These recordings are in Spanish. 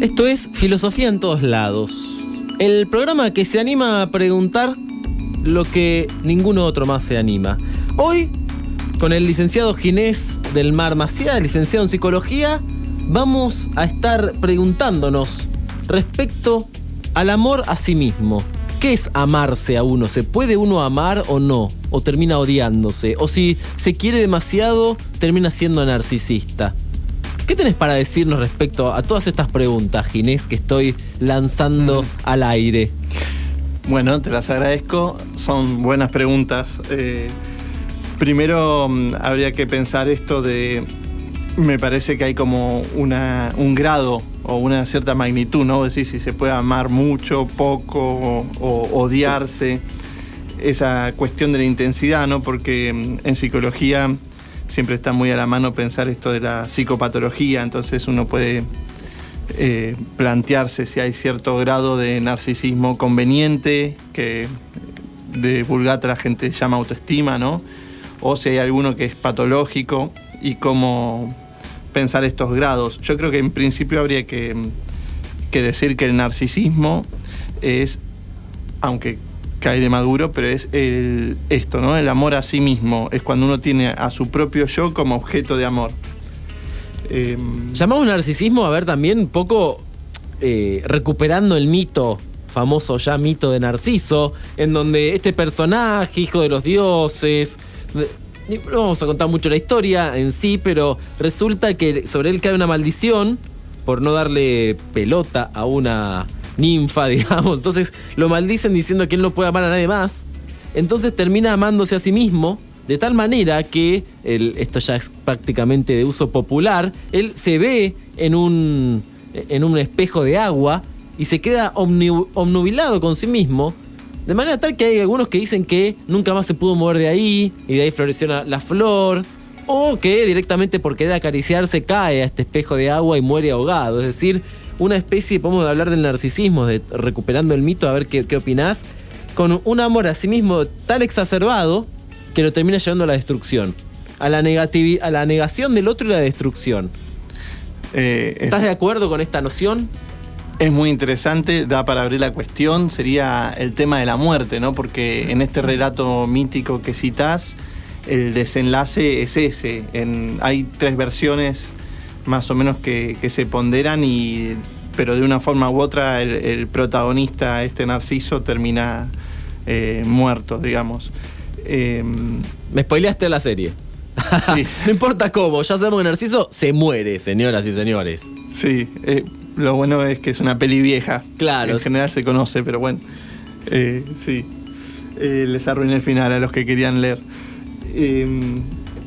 Esto es Filosofía en Todos Lados, el programa que se anima a preguntar lo que ninguno otro más se anima. Hoy, con el licenciado Ginés del Mar Maciá, licenciado en Psicología, vamos a estar preguntándonos respecto al amor a sí mismo. ¿Qué es amarse a uno? ¿Se puede uno amar o no? ¿O termina odiándose? ¿O si se quiere demasiado, termina siendo narcisista? ¿Qué tenés para decirnos respecto a todas estas preguntas, Ginés, que estoy lanzando al aire? Bueno, te las agradezco. Son buenas preguntas. Primero, habría que pensar esto de... Me parece que hay como un grado o una cierta magnitud, ¿no? Es decir, si se puede amar mucho, poco o odiarse. Esa cuestión de la intensidad, ¿no? Porque en psicología siempre está muy a la mano pensar esto de la psicopatología, entonces uno puede plantearse si hay cierto grado de narcisismo conveniente, que de vulgata la gente llama autoestima, ¿no? O si hay alguno que es patológico y cómo pensar estos grados. Yo creo que en principio habría que decir que el narcisismo es, aunque cae de maduro, pero es esto, ¿no? El amor a sí mismo. Es cuando uno tiene a su propio yo como objeto de amor. Llamamos narcisismo, a ver, también un poco recuperando el mito, famoso ya mito de Narciso, en donde este personaje, hijo de los dioses, no vamos a contar mucho la historia en sí, pero resulta que sobre él cae una maldición por no darle pelota a una ninfa, digamos. Entonces lo maldicen diciendo que él no puede amar a nadie más. Entonces termina amándose a sí mismo de tal manera que esto ya es prácticamente de uso popular. Él se ve en un espejo de agua y se queda obnubilado con sí mismo, de manera tal que hay algunos que dicen que nunca más se pudo mover de ahí y de ahí floreció la flor, o que directamente por querer acariciarse cae a este espejo de agua y muere ahogado. Es decir, una especie, podemos hablar del narcisismo, de recuperando el mito, a ver qué opinás, con un amor a sí mismo tan exacerbado que lo termina llevando a la destrucción, a la negación del otro y la destrucción. ¿Estás de acuerdo con esta noción? Es muy interesante, da para abrir la cuestión, sería el tema de la muerte, ¿no? Porque en este relato mítico que citás, el desenlace es ese. Hay 3 versiones más o menos que se ponderan, pero de una forma u otra el protagonista, Narciso, termina muerto, digamos. Me spoileaste la serie. Sí. No importa cómo, ya sabemos que Narciso se muere, señoras y señores. Sí, lo bueno es que es una peli vieja. Claro. En general se conoce, pero bueno. Sí. Les arruiné el final a los que querían leer.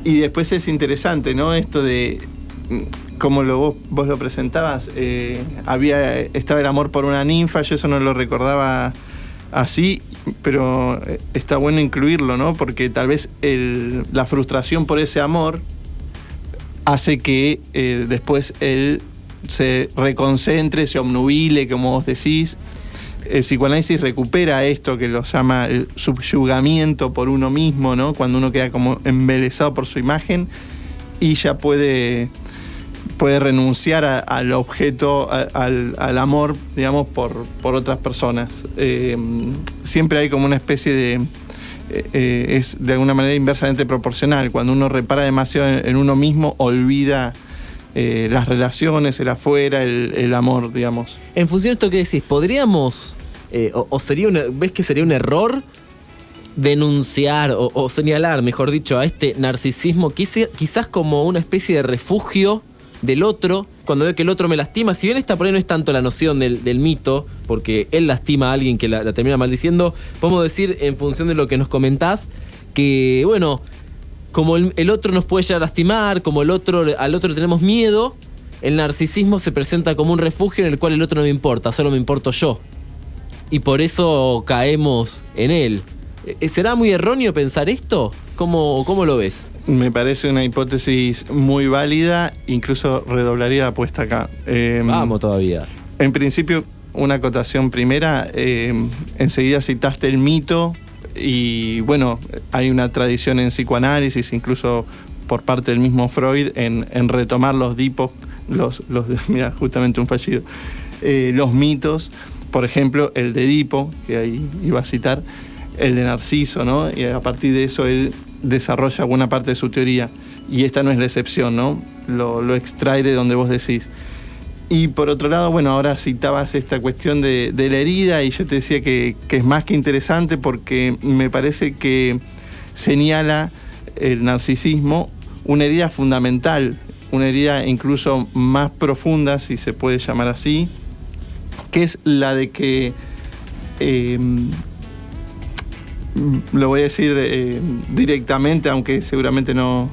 Y después es interesante, ¿no? Esto de... Como vos lo presentabas, estaba el amor por una ninfa, yo eso no lo recordaba así, pero está bueno incluirlo, ¿no? Porque tal vez la frustración por ese amor hace que después él se reconcentre, se obnubile, como vos decís. El psicoanálisis recupera esto que lo llama el subyugamiento por uno mismo, ¿no? Cuando uno queda como embelesado por su imagen y ya puede renunciar al objeto, al amor, digamos, por otras personas. Siempre hay como una especie de... es de alguna manera inversamente proporcional. Cuando uno repara demasiado en uno mismo, olvida las relaciones, el afuera, el amor, digamos. En función de esto que decís, ¿podríamos, ves que sería un error denunciar o señalar, mejor dicho, a este narcisismo quizás como una especie de refugio del otro, cuando ve que el otro me lastima? Si bien esta por ahí no es tanto la noción del mito, porque él lastima a alguien que la termina maldiciendo, podemos decir, en función de lo que nos comentás, que bueno, como el otro nos puede llegar a lastimar, como al otro le tenemos miedo, el narcisismo se presenta como un refugio en el cual el otro no me importa, solo me importo yo. Y por eso caemos en él. ¿Será muy erróneo pensar esto? ¿Cómo lo ves? Me parece una hipótesis muy válida, incluso redoblaría la apuesta acá. Vamos todavía. En principio, una acotación primera, enseguida citaste el mito y bueno, hay una tradición en psicoanálisis, incluso por parte del mismo Freud en retomar los dipos, mira, justamente un fallido, los mitos, por ejemplo, el de Edipo, que ahí iba a citar, el de Narciso, ¿no? Y a partir de eso él desarrolla buena parte de su teoría, y esta no es la excepción, ¿no? Lo extrae de donde vos decís. Y por otro lado, bueno, ahora citabas esta cuestión de la herida, y yo te decía que es más que interesante porque me parece que señala el narcisismo una herida fundamental, una herida incluso más profunda, si se puede llamar así, que es la de que, lo voy a decir directamente, aunque seguramente no...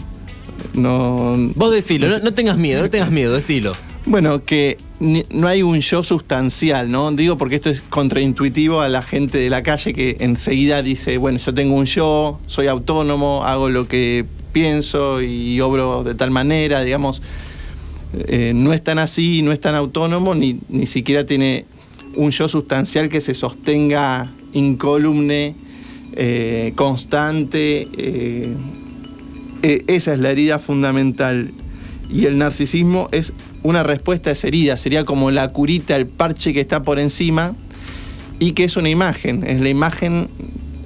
Vos decilo, no tengas miedo, decilo. Bueno, que no hay un yo sustancial, ¿no? Digo porque esto es contraintuitivo a la gente de la calle que enseguida dice, bueno, yo tengo un yo, soy autónomo, hago lo que pienso y obro de tal manera, digamos. No es tan así, no es tan autónomo, ni siquiera tiene un yo sustancial que se sostenga incólume, constante. Esa es la herida fundamental. Y el narcisismo es una respuesta a esa herida, sería como la curita, el parche que está por encima, y que es una imagen, es la imagen,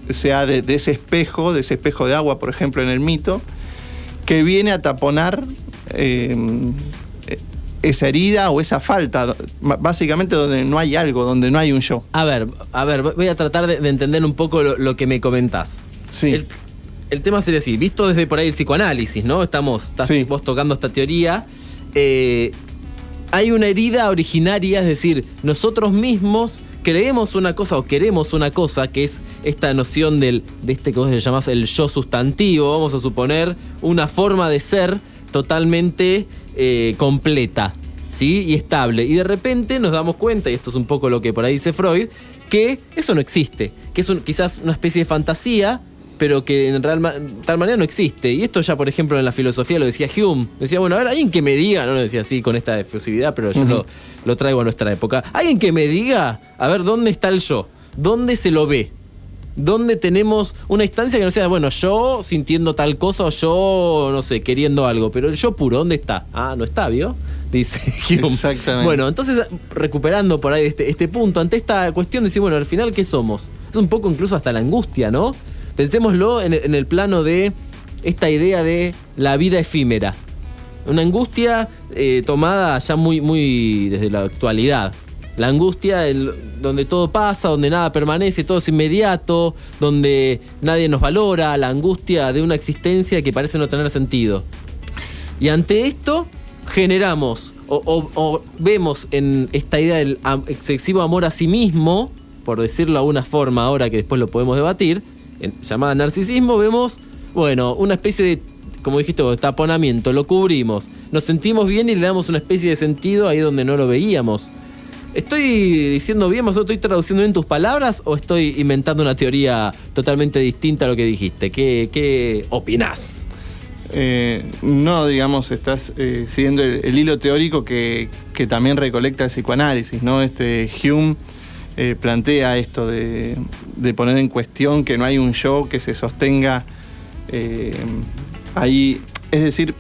sea de ese espejo de agua, por ejemplo, en el mito, que viene a taponar esa herida o esa falta, básicamente donde no hay algo, donde no hay un yo. A ver, voy a tratar de entender un poco lo que me comentás. Sí. El tema sería así, visto desde por ahí el psicoanálisis, ¿no? Estás sí. Vos tocando esta teoría. Hay una herida originaria, es decir, nosotros mismos creemos una cosa o queremos una cosa, que es esta noción de este que vos le llamás el yo sustantivo, vamos a suponer, una forma de ser totalmente completa, ¿sí? Y estable. Y de repente nos damos cuenta, y esto es un poco lo que por ahí dice Freud, que eso no existe, que es quizás una especie de fantasía, pero que en tal manera no existe. Y esto ya, por ejemplo, en la filosofía lo decía Hume. Decía, bueno, a ver, alguien que me diga, no lo decía así con esta efusividad, pero yo lo traigo a nuestra época. Alguien que me diga, a ver, ¿dónde está el yo? ¿Dónde se lo ve? ¿Dónde tenemos una instancia que no sea, bueno, yo sintiendo tal cosa o yo, no sé, queriendo algo? Pero el yo puro, ¿dónde está? Ah, no está, ¿vio? Dice Hume. Exactamente. Bueno, entonces, recuperando por ahí este punto, ante esta cuestión de decir, bueno, al final, ¿qué somos? Es un poco incluso hasta la angustia, ¿no? Pensémoslo en el plano de esta idea de la vida efímera. Una angustia tomada ya muy desde la actualidad. La angustia donde todo pasa, donde nada permanece, todo es inmediato, donde nadie nos valora, la angustia de una existencia que parece no tener sentido. Y ante esto generamos o vemos en esta idea del excesivo amor a sí mismo, por decirlo de alguna forma ahora que después lo podemos debatir, llamada narcisismo, vemos, bueno, una especie de, como dijiste vos, taponamiento, lo cubrimos, nos sentimos bien y le damos una especie de sentido ahí donde no lo veíamos. ¿Estoy diciendo bien, o estoy traduciendo bien tus palabras o estoy inventando una teoría totalmente distinta a lo que dijiste? ¿Qué opinás? No, digamos, estás siguiendo el hilo teórico que también recolecta el psicoanálisis, ¿no? Hume plantea esto de poner en cuestión que no hay un yo que se sostenga ahí. Es decir,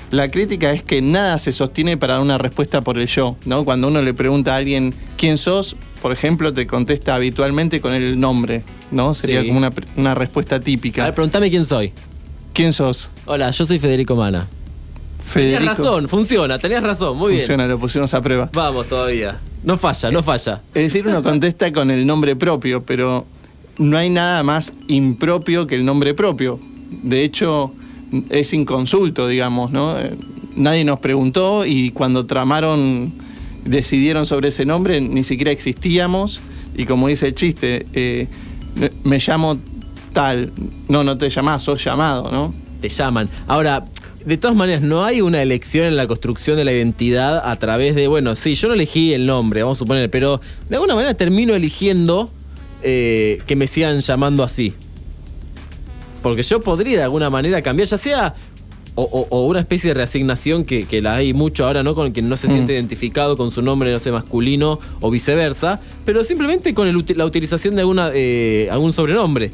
la crítica es que nada se sostiene para dar una respuesta por el yo, ¿no? Cuando uno le pregunta a alguien quién sos, por ejemplo, te contesta habitualmente con el nombre, ¿no? Sería como una respuesta típica. A ver, pregúntame quién soy. ¿Quién sos? Hola, yo soy Federico Mana. Federico. Tenías razón, funciona, tenías razón, muy bien. Funciona, lo pusimos a prueba. Vamos todavía. No falla. Es decir, uno contesta con el nombre propio, pero no hay nada más impropio que el nombre propio. De hecho, es inconsulto, digamos, ¿no? Nadie nos preguntó y cuando decidieron sobre ese nombre, ni siquiera existíamos. Y como dice el chiste, me llamo tal. No te llamás, sos llamado, ¿no? Te llaman. Ahora, de todas maneras, no hay una elección en la construcción de la identidad a través de, bueno, sí, yo no elegí el nombre, vamos a suponer, pero de alguna manera termino eligiendo que me sigan llamando así. Porque yo podría de alguna manera cambiar, ya sea o una especie de reasignación que la hay mucho ahora, ¿no? Con quien no se siente identificado con su nombre, no sé, masculino o viceversa, pero simplemente con la utilización de algún sobrenombre.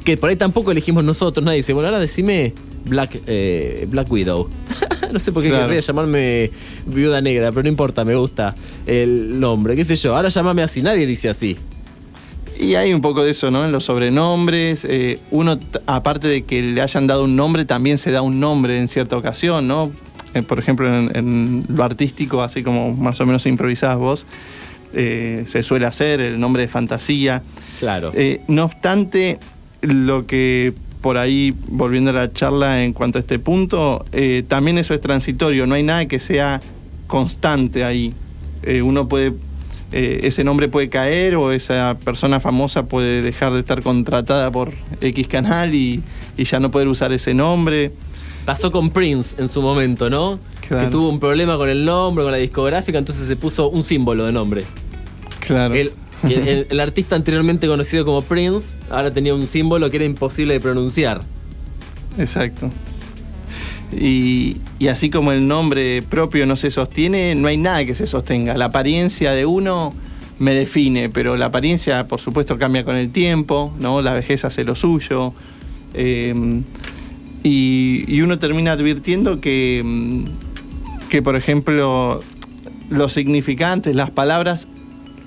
Que por ahí tampoco elegimos nosotros, nadie dice, bueno, ahora decime Black Widow. No sé por qué Claro. querría llamarme Viuda Negra, pero no importa, me gusta el nombre. ¿Qué sé yo? Ahora llámame así, nadie dice así. Y hay un poco de eso, ¿no? En los sobrenombres. Uno, aparte de que le hayan dado un nombre, también se da un nombre en cierta ocasión, ¿no? Por ejemplo, en lo artístico, así como más o menos improvisás vos, se suele hacer el nombre de fantasía. Claro. No obstante, lo que por ahí, volviendo a la charla en cuanto a este punto, también eso es transitorio, no hay nada que sea constante ahí. Uno puede, ese nombre puede caer o esa persona famosa puede dejar de estar contratada por X canal y ya no poder usar ese nombre. Pasó con Prince en su momento, ¿no? Claro. Que tuvo un problema con el nombre, con la discográfica, entonces se puso un símbolo de nombre. Claro. El artista anteriormente conocido como Prince, ahora tenía un símbolo que era imposible de pronunciar. Exacto. Y así como el nombre propio no se sostiene, no hay nada que se sostenga. La apariencia de uno me define, pero la apariencia, por supuesto, cambia con el tiempo, ¿no? La vejez hace lo suyo. Y uno termina advirtiendo que, por ejemplo, los significantes, las palabras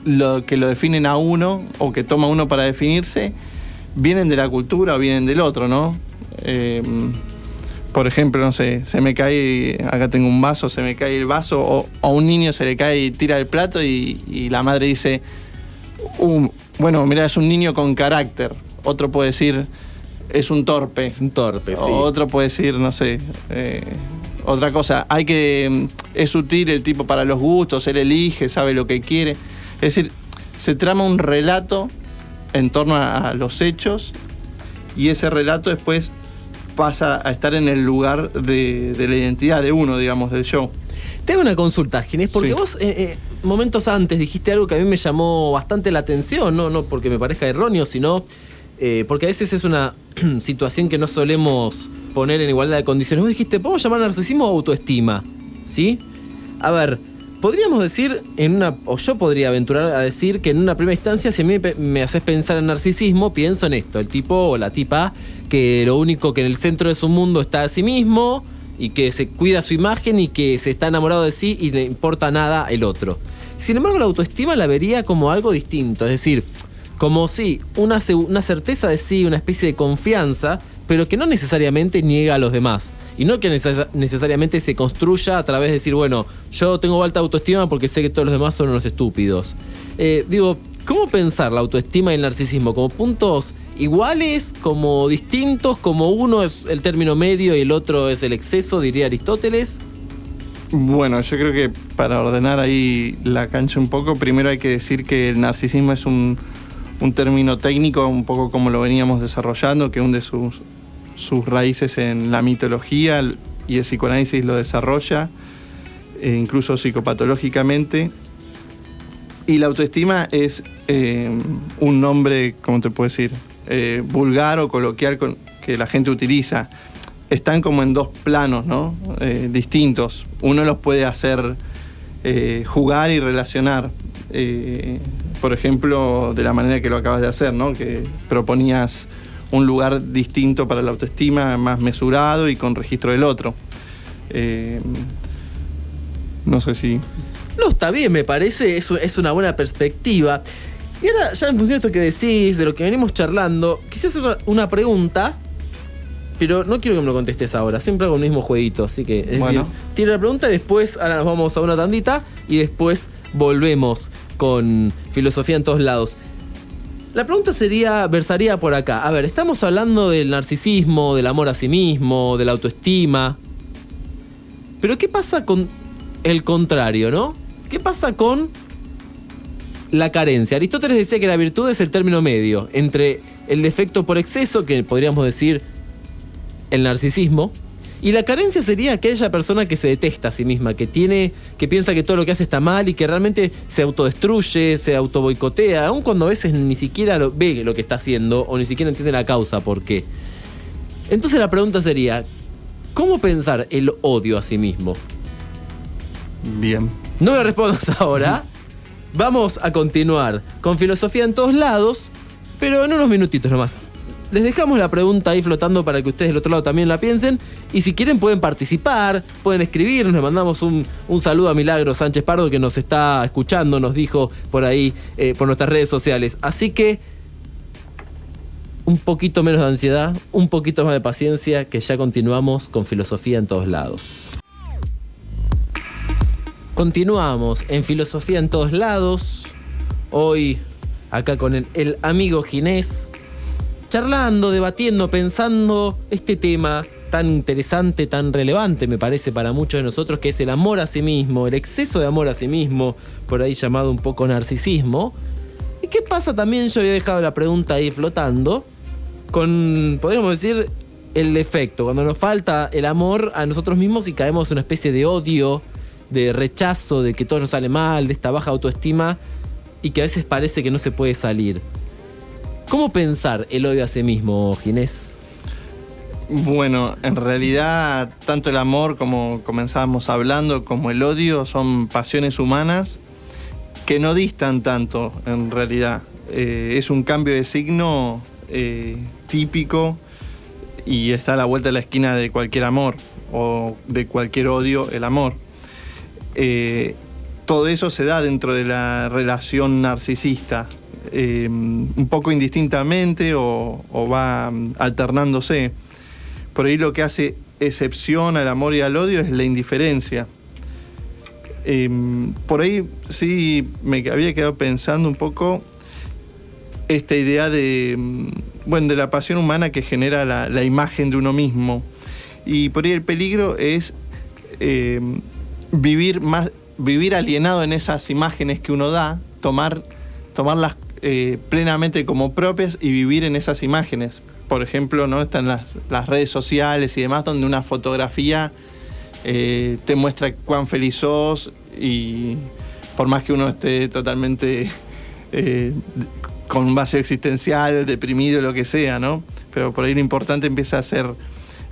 lo que lo definen a uno o que toma uno para definirse, vienen de la cultura o vienen del otro, ¿no? Por ejemplo, no sé, se me cae, acá tengo un vaso, se me cae el vaso, o a un niño se le cae y tira el plato y la madre dice, bueno, mira, es un niño con carácter. Otro puede decir, es un torpe. Es un torpe, sí. Otro puede decir, no sé, otra cosa. Es sutil el tipo para los gustos, él elige, sabe lo que quiere. Es decir, se trama un relato en torno a los hechos y ese relato después pasa a estar en el lugar de la identidad de uno, digamos, del show. Te hago una consulta, Ginés, porque Sí. vos momentos antes dijiste algo que a mí me llamó bastante la atención, no porque me parezca erróneo, sino porque a veces es una situación que no solemos poner en igualdad de condiciones. Vos dijiste, ¿podemos llamar narcisismo o autoestima? ¿Sí? A ver, podríamos decir, o yo podría aventurar a decir que en una primera instancia, si a mí me haces pensar en narcisismo, pienso en esto, el tipo o la tipa que lo único que en el centro de su mundo está a sí mismo y que se cuida su imagen y que se está enamorado de sí y le importa nada el otro. Sin embargo, la autoestima la vería como algo distinto, es decir, como sí, una certeza de sí, una especie de confianza, pero que no necesariamente niega a los demás. Y no que necesariamente se construya a través de decir, bueno, yo tengo alta autoestima porque sé que todos los demás son unos estúpidos. ¿Cómo pensar la autoestima y el narcisismo? ¿Como puntos iguales? ¿Como distintos? ¿Como uno es el término medio y el otro es el exceso, diría Aristóteles? Bueno, yo creo que para ordenar ahí la cancha un poco, primero hay que decir que el narcisismo es un término técnico, un poco como lo veníamos desarrollando, que hunde sus raíces en la mitología y el psicoanálisis lo desarrolla, incluso psicopatológicamente. Y la autoestima es un nombre, ¿cómo te puedo decir? Vulgar o coloquial que la gente utiliza. Están como en dos planos, ¿no? Distintos. Uno los puede hacer jugar y relacionar. Por ejemplo, de la manera que lo acabas de hacer, ¿no? Que proponías un lugar distinto para la autoestima, más mesurado y con registro del otro. No sé si... No, está bien, me parece, es una buena perspectiva. Y ahora, ya en función de esto que decís, de lo que venimos charlando, quisiera hacer una pregunta, pero no quiero que me lo contestes ahora, siempre hago el mismo jueguito, así que, es decir, tira la pregunta y después, ahora nos vamos a una tandita y después volvemos con filosofía en todos lados. La pregunta versaría por acá. A ver, estamos hablando del narcisismo, del amor a sí mismo, de la autoestima, pero ¿qué pasa con el contrario, no? ¿Qué pasa con la carencia? Aristóteles decía que la virtud es el término medio entre el defecto por exceso, que podríamos decir el narcisismo, y la carencia sería aquella persona que se detesta a sí misma, que piensa que todo lo que hace está mal y que realmente se autodestruye, se autoboicotea, aun cuando a veces ni siquiera ve lo que está haciendo o ni siquiera entiende la causa por qué. Entonces la pregunta sería, ¿cómo pensar el odio a sí mismo? Bien. No me respondas ahora. Vamos a continuar con filosofía en todos lados, pero en unos minutitos nomás. les dejamos la pregunta ahí flotando para que ustedes del otro lado también la piensen. Y si quieren pueden participar, pueden escribirnos. Le mandamos un saludo a Milagro Sánchez Pardo, que nos está escuchando, nos dijo por ahí, por nuestras redes sociales. Así que un poquito menos de ansiedad, un poquito más de paciencia, que ya continuamos con Filosofía en Todos Lados. Continuamos en Filosofía en Todos Lados. Hoy acá con el amigo Ginés, charlando, debatiendo, pensando este tema tan interesante, tan relevante, me parece, para muchos de nosotros, que es el amor a sí mismo, el exceso de amor a sí mismo, por ahí llamado un poco narcisismo. ¿Y qué pasa también? Yo había dejado la pregunta ahí flotando, con, podríamos decir, el defecto, cuando nos falta el amor a nosotros mismos y caemos en una especie de odio, de rechazo, de que todo nos sale mal, de esta baja autoestima, y que a veces parece que no se puede salir. ¿Cómo pensar el odio a sí mismo, Ginés? Bueno, en realidad, tanto el amor, como comenzábamos hablando, como el odio, son pasiones humanas que no distan tanto, en realidad. Es un cambio de signo típico y está a la vuelta de la esquina de cualquier amor, o de cualquier odio, el amor. Todo eso se da dentro de la relación narcisista, un poco indistintamente o va alternándose. Por ahí lo que hace excepción al amor y al odio es la indiferencia. Por ahí sí me había quedado pensando un poco esta idea de la pasión humana que genera la imagen de uno mismo. Y por ahí el peligro es vivir alienado en esas imágenes que uno da, tomarlas plenamente como propias y vivir en esas imágenes. Por ejemplo, ¿no? Están las redes sociales y demás, donde una fotografía te muestra cuán feliz sos, y por más que uno esté totalmente con un vacío existencial, deprimido, lo que sea, ¿no? Pero por ahí lo importante empieza a ser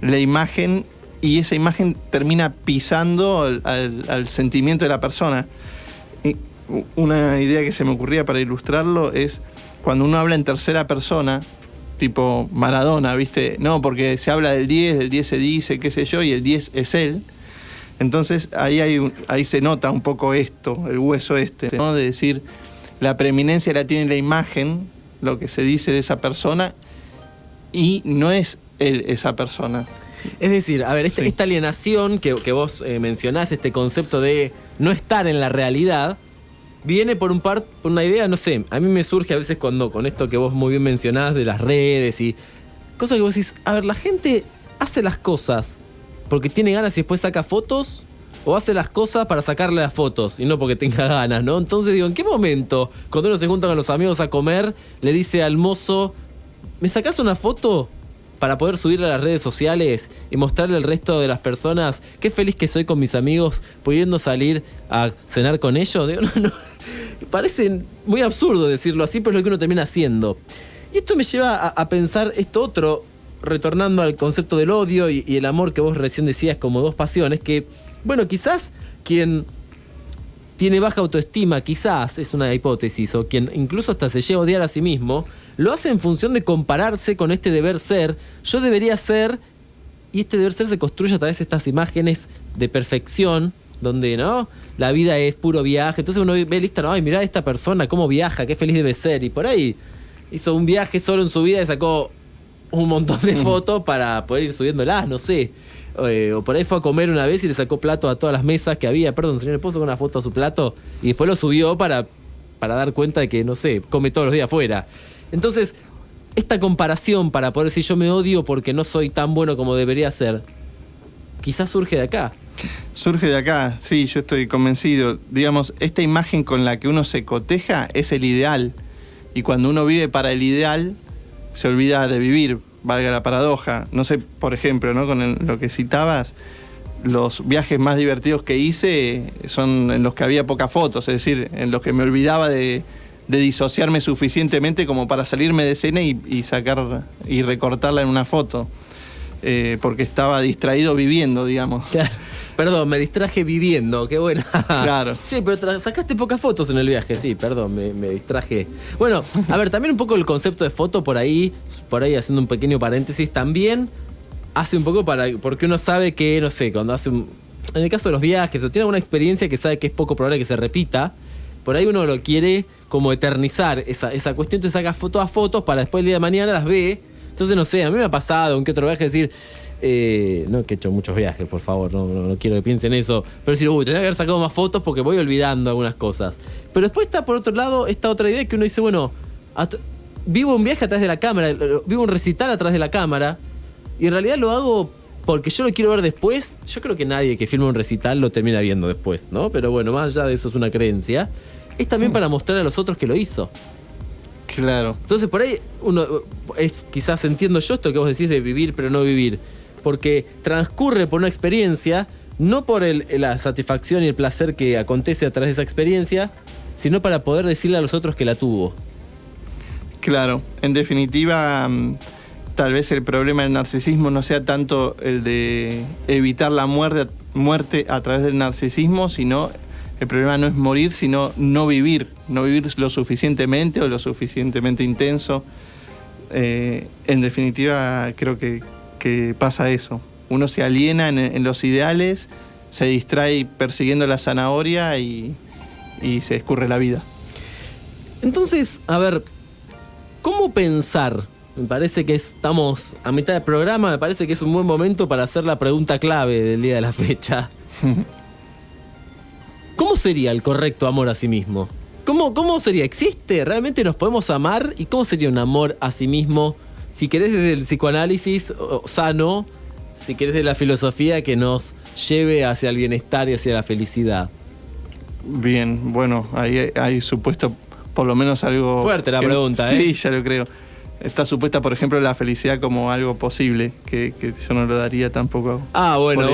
la imagen, y esa imagen termina pisando al sentimiento de la persona. Y una idea que se me ocurría para ilustrarlo es cuando uno habla en tercera persona, tipo Maradona, ¿viste? No, porque se habla del 10 se dice, qué sé yo, y el 10 es él. Entonces ahí se nota un poco esto, el hueso ¿no? De decir, la preeminencia la tiene la imagen, lo que se dice de esa persona, y no es él esa persona. Es decir, a ver, esta alienación que vos mencionás, este concepto de no estar en la realidad, viene por una idea, no sé, a mí me surge a veces cuando con esto que vos muy bien mencionás de las redes y cosas que vos decís, a ver, la gente hace las cosas porque tiene ganas y después saca fotos, o hace las cosas para sacarle las fotos y no porque tenga ganas, ¿no? Entonces digo, ¿en qué momento, cuando uno se junta con los amigos a comer, le dice al mozo, ¿me sacás una foto para poder subirla a las redes sociales y mostrarle al resto de las personas qué feliz que soy con mis amigos pudiendo salir a cenar con ellos? Digo, no, parece muy absurdo decirlo así, pero es lo que uno termina haciendo. Y esto me lleva a pensar esto otro, retornando al concepto del odio y el amor que vos recién decías como dos pasiones, que, bueno, quizás quien tiene baja autoestima, quizás, es una hipótesis, o quien incluso hasta se llega a odiar a sí mismo, lo hace en función de compararse con este deber ser. Yo debería ser, y este deber ser se construye a través de estas imágenes de perfección, donde, ¿no?, la vida es puro viaje. Entonces uno ve lista, no, ay, mirá esta persona, cómo viaja, qué feliz debe ser. Y por ahí hizo un viaje solo en su vida y sacó un montón de fotos para poder ir subiéndolas, no sé. O por ahí fue a comer una vez y le sacó plato a todas las mesas que había. Perdón, señor, ¿le puedo sacar una foto a su plato? Y después lo subió para dar cuenta de que, no sé, come todos los días afuera. Entonces, esta comparación para poder decir yo me odio porque no soy tan bueno como debería ser, quizás surge de acá. Surge de acá, sí, yo estoy convencido. Digamos, esta imagen con la que uno se coteja es el ideal. Y cuando uno vive para el ideal, se olvida de vivir, valga la paradoja. No sé, por ejemplo, ¿no?, con lo que citabas, los viajes más divertidos que hice son en los que había pocas fotos, es decir, en los que me olvidaba de disociarme suficientemente como para salirme de escena y sacar y recortarla en una foto, porque estaba distraído viviendo, digamos. Claro. Perdón, me distraje viviendo, qué buena. Claro. Che, pero sacaste pocas fotos en el viaje, sí, perdón, me distraje. Bueno, a ver, también un poco el concepto de foto por ahí haciendo un pequeño paréntesis, también hace un poco porque uno sabe que, no sé, cuando en el caso de los viajes, o tiene alguna experiencia que sabe que es poco probable que se repita, por ahí uno lo quiere como eternizar esa cuestión, te saca fotos a fotos para después el día de mañana las ve. Entonces, no sé, a mí me ha pasado en que otro viaje decir, no que he hecho muchos viajes, por favor, no quiero que piensen eso, pero decir, tenía que haber sacado más fotos porque voy olvidando algunas cosas. Pero después está por otro lado esta otra idea que uno dice, bueno, vivo un viaje a través de la cámara, vivo un recital a través de la cámara, y en realidad lo hago porque yo lo quiero ver después. Yo creo que nadie que filma un recital lo termina viendo después, ¿no? Pero bueno, más allá de eso es una creencia. Es también para mostrar a los otros que lo hizo. Claro. Entonces por ahí quizás entiendo yo esto que vos decís de vivir pero no vivir, porque transcurre por una experiencia, no por la satisfacción y el placer que acontece a través de esa experiencia, sino para poder decirle a los otros que la tuvo. Claro, en definitiva, tal vez el problema del narcisismo no sea tanto el de evitar la muerte a través del narcisismo, sino el problema no es morir, sino no vivir lo suficientemente o lo suficientemente intenso. En definitiva, creo que pasa eso. Uno se aliena en los ideales, se distrae persiguiendo la zanahoria y se escurre la vida. Entonces, a ver, ¿cómo pensar? Me parece que estamos a mitad del programa, me parece que es un buen momento para hacer la pregunta clave del día de la fecha. ¿Cómo sería el correcto amor a sí mismo? ¿Cómo sería? ¿Existe? ¿Realmente nos podemos amar? ¿Y cómo sería un amor a sí mismo? Si querés desde el psicoanálisis sano, si querés de la filosofía que nos lleve hacia el bienestar y hacia la felicidad. Bien, bueno, ahí hay supuesto por lo menos algo... Fuerte la pregunta, ¿eh? Sí, ya lo creo. Está supuesta, por ejemplo, la felicidad como algo posible, que yo no lo daría tampoco. Bueno.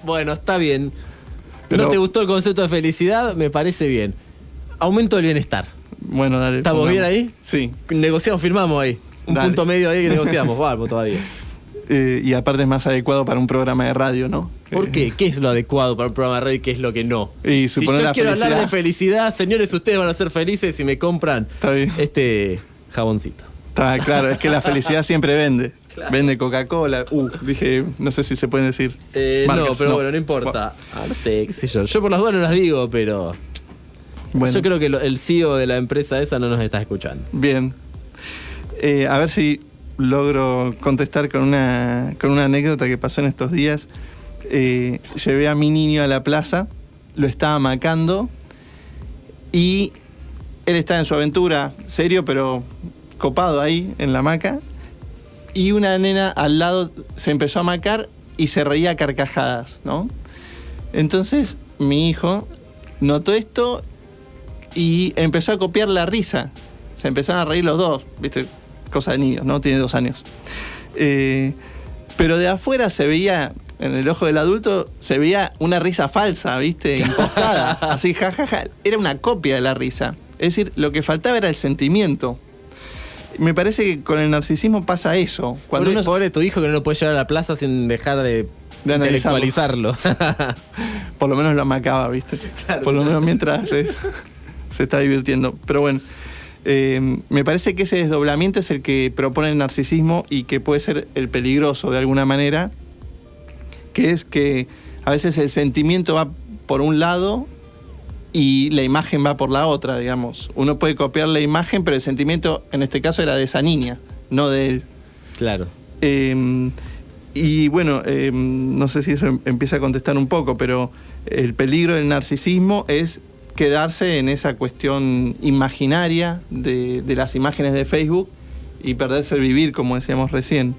Bueno, está bien. Pero, ¿no te gustó el concepto de felicidad? Me parece bien. Aumento del bienestar. Bueno, dale. ¿Estamos bien ahí? Sí. Negociamos, firmamos ahí. Un punto medio ahí que negociamos. Vamos todavía. Y aparte es más adecuado para un programa de radio, ¿no? ¿Por qué? ¿Qué es lo adecuado para un programa de radio y qué es lo que no? Y si yo quiero hablar de felicidad, señores, ustedes van a ser felices si me compran este jaboncito. Está claro, es que la felicidad siempre vende. Claro. Vende Coca-Cola. Dije, no sé si se pueden decir. Marcas, no, pero bueno, no importa. Bueno. No sé, qué sé yo. Yo por las dudas no las digo, pero... Bueno. Yo creo que el CEO de la empresa esa no nos está escuchando. Bien. A ver si logro contestar con una anécdota que pasó en estos días. Llevé a mi niño a la plaza, lo estaba amacando y él estaba en su aventura, serio pero copado ahí en la hamaca, y una nena al lado se empezó a amacar y se reía a carcajadas, ¿no? Entonces mi hijo notó esto y empezó a copiar la risa. Se empezaron a reír los dos, ¿viste? Cosa de niños, ¿no? Tiene 2 años. Pero de afuera se veía, en el ojo del adulto, se veía una risa falsa, ¿viste? Impostada, así, jajaja. Era una copia de la risa. Es decir, lo que faltaba era el sentimiento. Me parece que con el narcisismo pasa eso. Cuando pobre tu hijo que no lo puede llevar a la plaza sin dejar de intelectualizarlo. Por lo menos lo amacaba, ¿viste? Claro, por lo menos mientras se está divirtiendo. Pero bueno, me parece que ese desdoblamiento es el que propone el narcisismo y que puede ser el peligroso de alguna manera, que es que a veces el sentimiento va por un lado y la imagen va por la otra, digamos. Uno puede copiar la imagen, pero el sentimiento en este caso era de esa niña, no de él. Claro. Y bueno, no sé si eso empieza a contestar un poco, pero el peligro del narcisismo es quedarse en esa cuestión imaginaria de las imágenes de Facebook y perderse el vivir, como decíamos recién.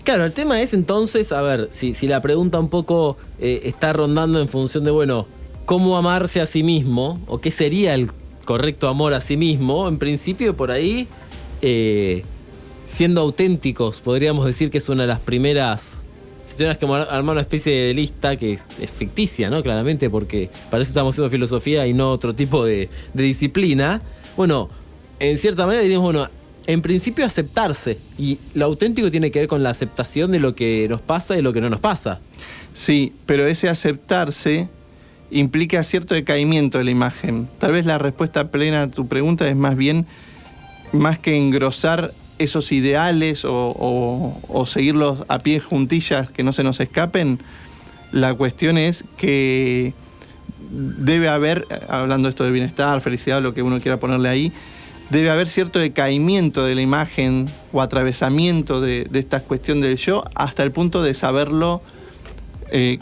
Claro, el tema es entonces, a ver, si la pregunta un poco está rondando en función de, bueno, cómo amarse a sí mismo, o qué sería el correcto amor a sí mismo, en principio por ahí, siendo auténticos, podríamos decir que es una de las primeras... Si tuvieras que armar una especie de lista que es ficticia, ¿no? Claramente, porque para eso estamos haciendo filosofía y no otro tipo de disciplina. Bueno, en cierta manera diríamos, bueno, en principio aceptarse. Y lo auténtico tiene que ver con la aceptación de lo que nos pasa y de lo que no nos pasa. Sí, pero ese aceptarse implica cierto decaimiento de la imagen. Tal vez la respuesta plena a tu pregunta es más bien, más que engrosar esos ideales o seguirlos a pie juntillas que no se nos escapen, la cuestión es que debe haber, hablando esto de bienestar, felicidad, lo que uno quiera ponerle ahí, debe haber cierto decaimiento de la imagen o atravesamiento de esta cuestión del yo hasta el punto de saberlo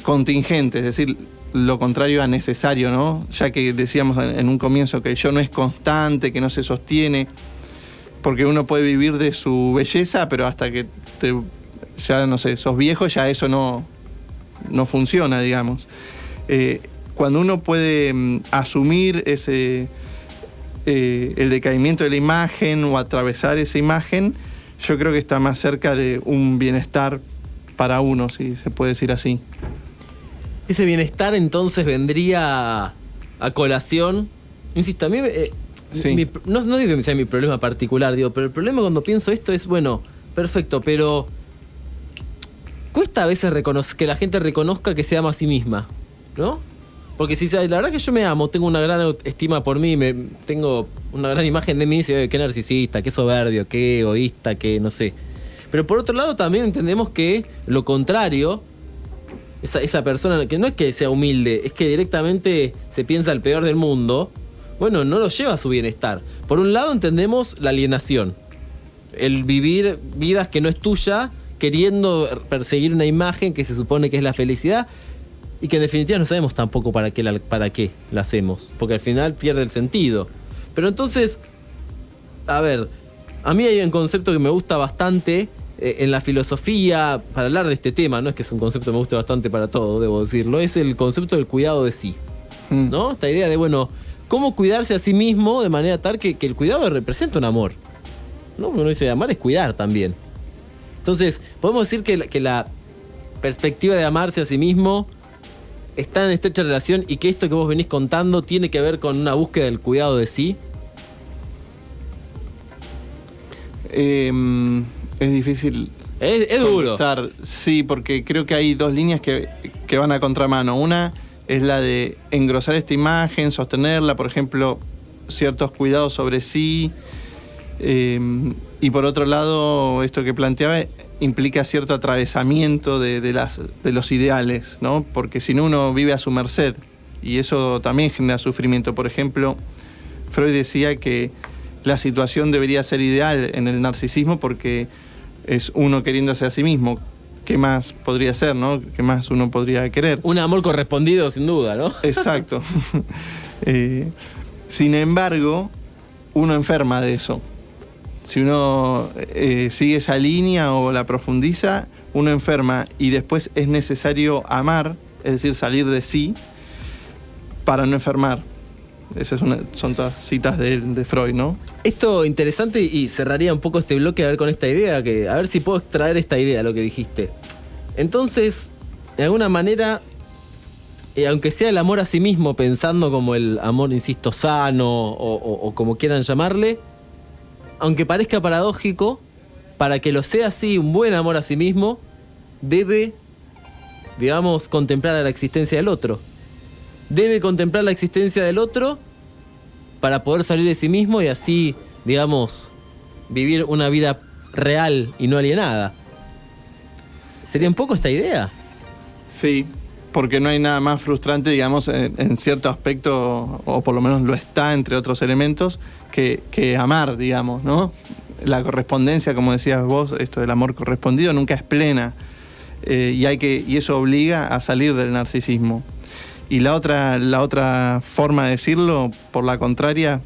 contingente, es decir, lo contrario a necesario, ¿no? Ya que decíamos en un comienzo que el yo no es constante, que no se sostiene, porque uno puede vivir de su belleza, pero hasta que ya, no sé, sos viejo, ya eso no funciona, digamos. Cuando uno puede asumir el decaimiento de la imagen o atravesar esa imagen, yo creo que está más cerca de un bienestar para uno, si se puede decir así. Ese bienestar entonces vendría a colación. Insisto, a mí sí. no digo que sea mi problema particular, digo, pero el problema cuando pienso esto es, bueno, perfecto, pero cuesta a veces que la gente reconozca que se ama a sí misma, ¿no? Porque si la verdad que yo me amo, tengo una gran estima por mí, tengo una gran imagen de mí, qué narcisista, qué soberbio, qué egoísta, qué no sé. Pero por otro lado también entendemos que lo contrario, esa persona que no es que sea humilde, es que directamente se piensa el peor del mundo, bueno, no lo lleva a su bienestar. Por un lado entendemos la alienación, el vivir vidas que no es tuya, queriendo perseguir una imagen que se supone que es la felicidad y que en definitiva no sabemos tampoco para qué la hacemos, porque al final pierde el sentido. Pero entonces, a ver, a mí hay un concepto que me gusta bastante en la filosofía para hablar de este tema, no es que es un concepto que me guste bastante para todo, debo decirlo, es el concepto del cuidado de sí, ¿no? Esta idea de, bueno, cómo cuidarse a sí mismo de manera tal que el cuidado representa un amor, ¿no? Uno dice, amar es cuidar también. Entonces, podemos decir que la perspectiva de amarse a sí mismo está en estrecha relación y que esto que vos venís contando tiene que ver con una búsqueda del cuidado de sí. Es difícil. Es duro. Sí, porque creo que hay dos líneas que van a contramano. Una es la de engrosar esta imagen, sostenerla, por ejemplo, ciertos cuidados sobre sí. Y por otro lado, esto que planteaba implica cierto atravesamiento de los ideales, ¿no? Porque si no, uno vive a su merced y eso también genera sufrimiento. Por ejemplo, Freud decía que la situación debería ser ideal en el narcisismo porque es uno queriéndose a sí mismo. ¿Qué más podría ser, no? ¿Qué más uno podría querer? Un amor correspondido, sin duda, ¿no? Exacto. Sin embargo, uno enferma de eso. Si uno sigue esa línea o la profundiza, uno enferma y después es necesario amar, es decir, salir de sí, para no enfermar. Esas son todas citas de Freud, ¿no? Esto interesante y cerraría un poco este bloque a ver con esta idea, a ver si puedo extraer esta idea, lo que dijiste. Entonces, de alguna manera, aunque sea el amor a sí mismo, pensando como el amor, insisto, sano o como quieran llamarle, aunque parezca paradójico, para que lo sea así, un buen amor a sí mismo, debe, digamos, contemplar a la existencia del otro. Debe contemplar la existencia del otro para poder salir de sí mismo y así, digamos, vivir una vida real y no alienada. ¿Sería un poco esta idea? Sí, porque no hay nada más frustrante, digamos, en cierto aspecto, o por lo menos lo está entre otros elementos, que amar, digamos, ¿no? La correspondencia, como decías vos, esto del amor correspondido nunca es plena, y eso obliga a salir del narcisismo. Y la otra forma de decirlo, por la contraria,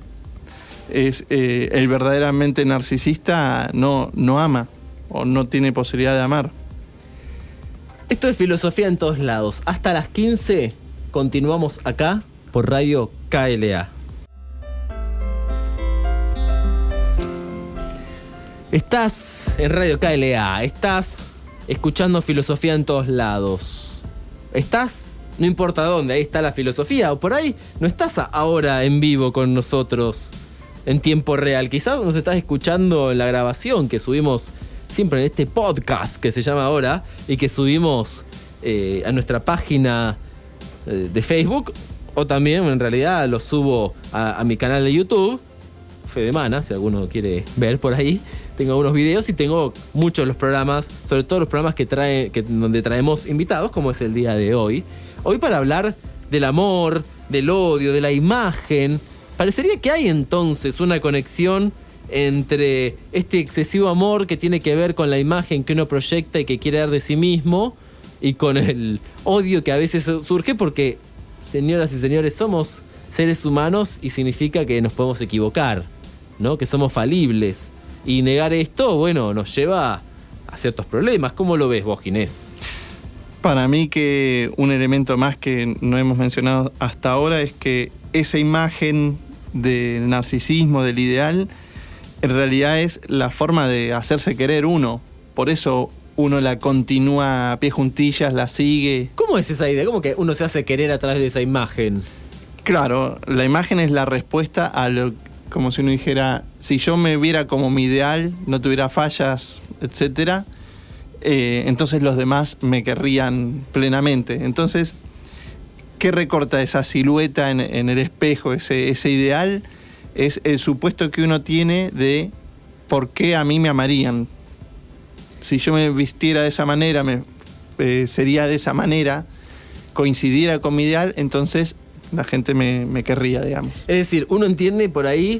es el verdaderamente narcisista no ama o no tiene posibilidad de amar. Esto es Filosofía en Todos Lados. Hasta las 15 continuamos acá por Radio KLA. Estás en Radio KLA, estás escuchando Filosofía en Todos Lados. Estás, no importa dónde, ahí está la filosofía, o por ahí no estás ahora en vivo con nosotros en tiempo real. Quizás nos estás escuchando en la grabación que subimos siempre en este podcast que se llama ahora y que subimos a nuestra página de Facebook, o también en realidad lo subo a mi canal de YouTube, Fedemana, si alguno quiere ver por ahí. Tengo algunos videos y tengo muchos de los programas, sobre todo los programas donde traemos invitados, como es el día de hoy. Hoy para hablar del amor, del odio, de la imagen. Parecería que hay entonces una conexión entre este excesivo amor que tiene que ver con la imagen que uno proyecta y que quiere dar de sí mismo, y con el odio que a veces surge porque, señoras y señores, somos seres humanos y significa que nos podemos equivocar, ¿no? Que somos falibles. Y negar esto, bueno, nos lleva a ciertos problemas. ¿Cómo lo ves vos, Ginés? Para mí que un elemento más que no hemos mencionado hasta ahora es que esa imagen del narcisismo, del ideal, en realidad es la forma de hacerse querer uno. Por eso uno la continúa a pie juntillas, la sigue. ¿Cómo es esa idea? ¿Cómo que uno se hace querer a través de esa imagen? Claro, la imagen es la respuesta a lo, como si uno dijera, si yo me viera como mi ideal, no tuviera fallas, etcétera, entonces los demás me querrían plenamente. Entonces, ¿qué recorta esa silueta en el espejo, ese ideal? Es el supuesto que uno tiene de por qué a mí me amarían. Si yo me vistiera de esa manera, sería de esa manera, coincidiera con mi ideal, entonces la gente me querría, digamos. Es decir, uno entiende por ahí,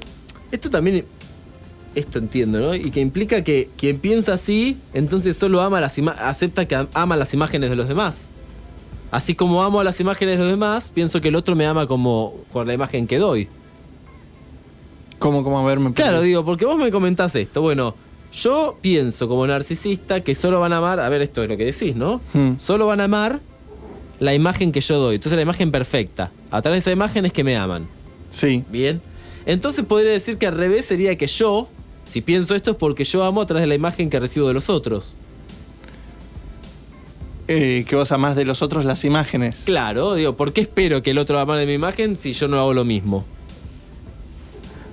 esto entiendo, ¿no? Y que implica que quien piensa así, entonces solo acepta que ama las imágenes de los demás. Así como amo a las imágenes de los demás, pienso que el otro me ama como por la imagen que doy. ¿Cómo a verme? Claro, digo, porque vos me comentás esto. Bueno, yo pienso como narcisista que solo van a amar, a ver, esto es lo que decís, ¿no? Solo van a amar la imagen que yo doy. Entonces la imagen perfecta. A través de esa imagen es que me aman. Sí. Bien. Entonces podría decir que al revés sería que yo, si pienso esto, es porque yo amo a través de la imagen que recibo de los otros. Que vos amás de los otros las imágenes. Claro, digo, ¿por qué espero que el otro ame de mi imagen si yo no hago lo mismo?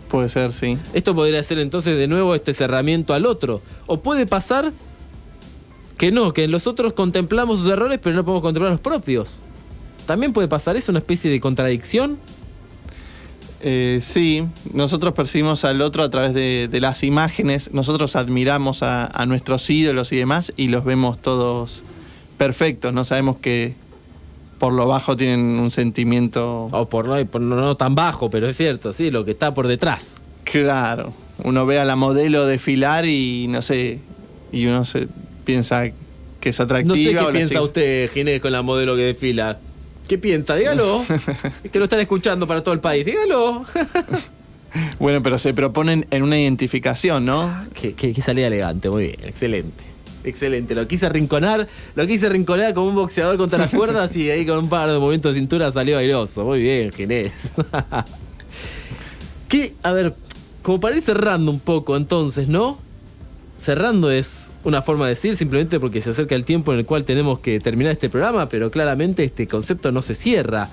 Puede ser, sí. Esto podría ser entonces de nuevo este cerramiento al otro. O puede pasar que no, que en los otros contemplamos sus errores pero no podemos contemplar los propios. ¿También puede pasar eso, una especie de contradicción? Sí, nosotros percibimos al otro a través de las imágenes. Nosotros admiramos a nuestros ídolos y demás y los vemos todos perfectos. No sabemos que por lo bajo tienen un sentimiento... O por no tan bajo, pero es cierto, sí, lo que está por detrás. Claro, uno ve a la modelo desfilar y no sé, y uno se piensa que es atractiva. No sé qué piensa usted, Ginés, con la modelo que desfila. ¿Qué piensa? Dígalo. Es que lo están escuchando para todo el país. Dígalo. Bueno, pero se proponen en una identificación, ¿no? Qué salida elegante, muy bien, excelente. Excelente, lo quise arrinconar como un boxeador contra las cuerdas y ahí con un par de movimientos de cintura salió airoso. Muy bien, Ginés. A ver, como para ir cerrando un poco entonces, ¿no? Cerrando es una forma de decir, simplemente porque se acerca el tiempo en el cual tenemos que terminar este programa, pero claramente este concepto no se cierra.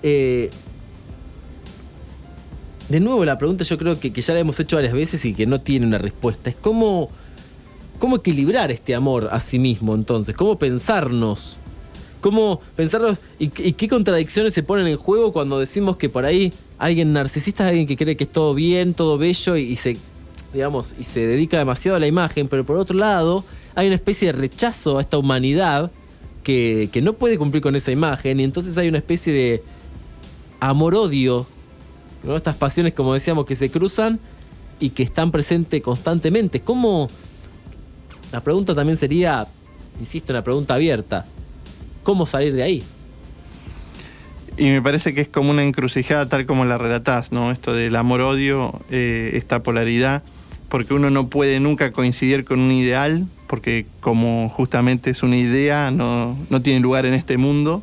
De nuevo la pregunta yo creo que ya la hemos hecho varias veces y que no tiene una respuesta. Es ¿Cómo equilibrar este amor a sí mismo entonces? ¿Cómo pensarnos? ¿Cómo pensarnos? ¿Y qué contradicciones se ponen en juego cuando decimos que por ahí alguien narcisista es alguien que cree que es todo bien, todo bello y se dedica demasiado a la imagen, pero por otro lado hay una especie de rechazo a esta humanidad que no puede cumplir con esa imagen y entonces hay una especie de amor-odio, ¿no? Estas pasiones, como decíamos, que se cruzan y que están presentes constantemente. ¿Cómo? La pregunta también sería, insisto, una pregunta abierta. ¿Cómo salir de ahí? Y me parece que es como una encrucijada tal como la relatás, ¿no? Esto del amor-odio, esta polaridad, porque uno no puede nunca coincidir con un ideal, porque como justamente es una idea, no tiene lugar en este mundo,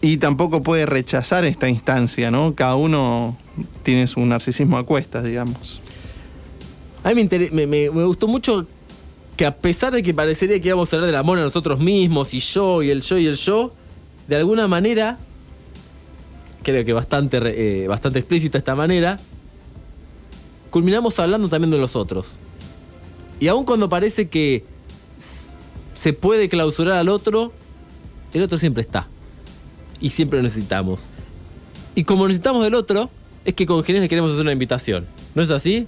y tampoco puede rechazar esta instancia, ¿no? Cada uno tiene su narcisismo a cuestas, digamos. A mí me gustó mucho que a pesar de que parecería que íbamos a hablar del amor a nosotros mismos, y el yo, de alguna manera, creo que bastante explícita esta manera, culminamos hablando también de los otros. Y aun cuando parece que se puede clausurar al otro, el otro siempre está. Y siempre lo necesitamos. Y como necesitamos del otro, es que con Ginés le queremos hacer una invitación. ¿No es así?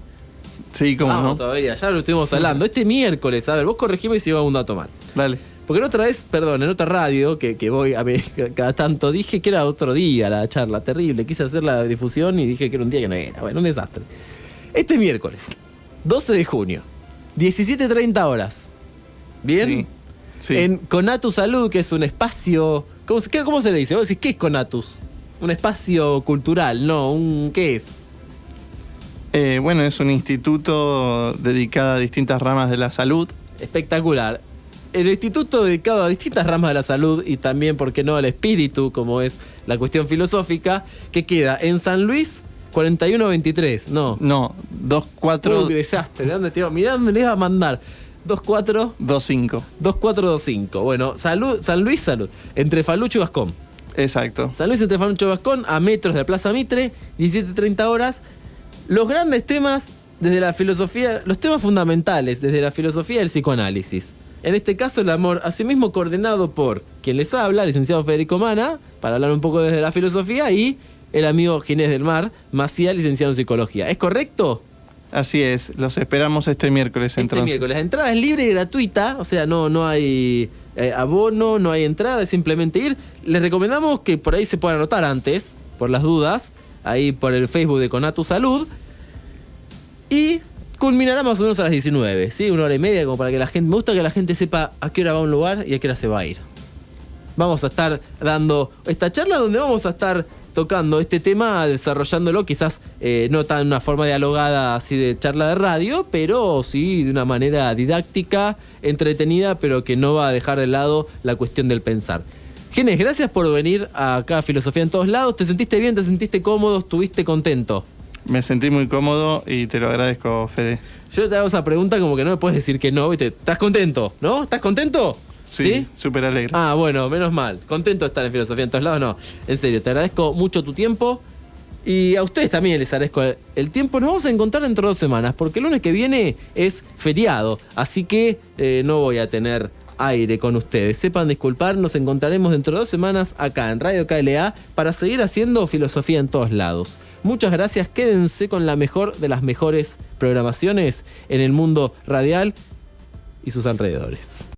Sí, cómo Vamos no. todavía, ya lo estuvimos hablando. Este miércoles, a ver, vos corregime si va un dato mal. Dale. Porque la otra vez, perdón, en otra radio, que voy a ver cada tanto, dije que era otro día la charla, terrible. Quise hacer la difusión y dije que era un día que no era. Bueno, un desastre. Este miércoles, 12 de junio, 17:30 horas. ¿Bien? Sí. Sí. En Conatus Salud, que es un espacio... ¿Cómo se le dice? Vos decís, ¿qué es Conatus? Un espacio cultural, ¿no? ¿Qué es? Bueno, es un instituto dedicado a distintas ramas de la salud. Espectacular. El instituto dedicado a distintas ramas de la salud y también, ¿por qué no?, al espíritu, como es la cuestión filosófica, que queda en San Luis 4123. No. No, 24... Qué desastre. ¿De dónde te iba? Mirá dónde le iba a mandar. 25. 2425. Bueno, San Luis Salud. Entre Falucho y Gascón. Exacto. San Luis entre Falucho y Gascón, a metros de Plaza Mitre, 17:30 horas. Los grandes temas desde la filosofía, los temas fundamentales desde la filosofía del psicoanálisis. En este caso, el amor, asimismo coordinado por quien les habla, el licenciado Federico Mana, para hablar un poco desde la filosofía, y el amigo Ginés del Mar Macía, licenciado en psicología. ¿Es correcto? Así es, los esperamos este miércoles entonces. Este miércoles. La entrada es libre y gratuita, o sea, no hay abono, no hay entrada, es simplemente ir. Les recomendamos que por ahí se puedan anotar antes, por las dudas, ahí por el Facebook de Conatus Salud. Y culminará más o menos a las 19, ¿sí? 1 hora y media, como para que la gente... Me gusta que la gente sepa a qué hora va a un lugar y a qué hora se va a ir. Vamos a estar dando esta charla donde vamos a estar tocando este tema, desarrollándolo, quizás no tan una forma dialogada así de charla de radio, pero sí de una manera didáctica, entretenida, pero que no va a dejar de lado la cuestión del pensar. Ginés, gracias por venir acá a Filosofía en Todos Lados. ¿Te sentiste bien? ¿Te sentiste cómodo? ¿Estuviste contento? Me sentí muy cómodo y te lo agradezco, Fede. Yo te hago esa pregunta como que no me puedes decir que no, ¿viste? ¿Estás contento? ¿No? ¿Estás contento? Sí, súper alegre. Ah, bueno, menos mal. Contento de estar en Filosofía en Todos Lados, no. En serio, te agradezco mucho tu tiempo. Y a ustedes también les agradezco el tiempo. Nos vamos a encontrar dentro de 2 semanas, porque el lunes que viene es feriado. Así que no voy a tener aire con ustedes. Sepan disculpar, nos encontraremos dentro de 2 semanas acá en Radio KLA para seguir haciendo Filosofía en Todos Lados. Muchas gracias, quédense con la mejor de las mejores programaciones en el mundo radial y sus alrededores.